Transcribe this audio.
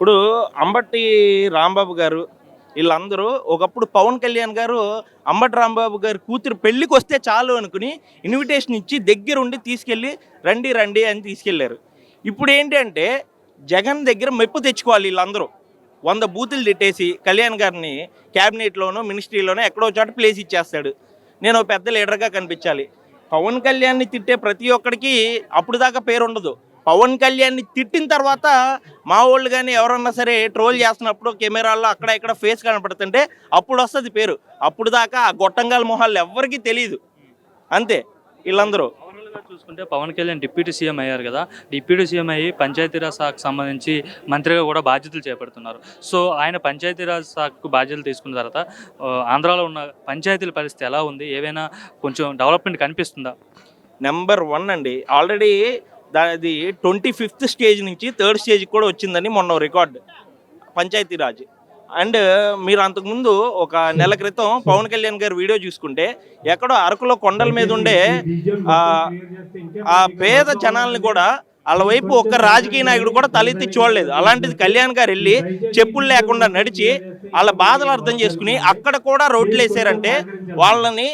ఇప్పుడు అంబటి రాంబాబు గారు వీళ్ళందరూ ఒకప్పుడు పవన్ కళ్యాణ్ గారు అంబటి రాంబాబు గారి కూతురు పెళ్ళికి వస్తే చాలు అనుకుని ఇన్విటేషన్ ఇచ్చి దగ్గరుండి తీసుకెళ్ళి రండి రండి అని తీసుకెళ్లారు. ఇప్పుడు ఏంటంటే జగన్ దగ్గర మెప్పు తెచ్చుకోవాలి వీళ్ళందరూ. 100 బూతులు తిట్టేసి కళ్యాణ్ గారిని క్యాబినెట్లోనో మినిస్ట్రీలోనో ఎక్కడో చోట ప్లేస్ ఇచ్చేస్తాడు. నేను ఓ పెద్ద లీడర్గా కనిపించాలి. పవన్ కళ్యాణ్ని తిట్టే ప్రతి ఒక్కడికి అప్పుడు దాకా పేరు ఉండదు. పవన్ కళ్యాణ్ని తిట్టిన తర్వాత మా వాళ్ళు కానీ ఎవరన్నా సరే ట్రోల్ చేస్తున్నప్పుడు కెమెరాల్లో అక్కడ ఇక్కడ ఫేస్ కనపడుతుంటే అప్పుడు వస్తుంది పేరు. అప్పుడు దాకా ఆ గొట్టంగాల మొహాలు ఎవ్వరికీ తెలియదు. అంతే వీళ్ళందరూ. ఓవరాల్‌గా చూసుకుంటే పవన్ కళ్యాణ్ డిప్యూటీ సీఎం అయ్యారు కదా! డిప్యూటీ సీఎం అయ్యి పంచాయతీరాజ్ శాఖకు సంబంధించి మంత్రిగా కూడా బాధ్యతలు చేపడుతున్నారు. సో, ఆయన పంచాయతీరాజ్ శాఖకు బాధ్యతలు తీసుకున్న తర్వాత ఆంధ్రాలో ఉన్న పంచాయతీల పరిస్థితి ఎలా ఉంది? ఏవైనా కొంచెం డెవలప్‌మెంట్ కనిపిస్తుందా? నెంబర్ 1 అండి. ఆల్రెడీ అది 25th స్టేజ్ నుంచి 3rd స్టేజ్కి కూడా వచ్చిందని మొన్న రికార్డ్ పంచాయతీరాజ్. అండ్ మీరు అంతకుముందు ఒక నెల క్రితం పవన్ కళ్యాణ్ గారి వీడియో చూసుకుంటే ఎక్కడో అరకులో కొండల మీద ఉండే ఆ ఆ పేద జనాల్ని కూడా వాళ్ళ వైపు ఒక్క రాజకీయ నాయకుడు కూడా తలెత్తి చూడలేదు. అలాంటిది కళ్యాణ్ గారు వెళ్ళి చెప్పులు లేకుండా నడిచి వాళ్ళ బాధలు అర్థం చేసుకుని అక్కడ కూడా రోడ్లు వేసారంటే వాళ్ళని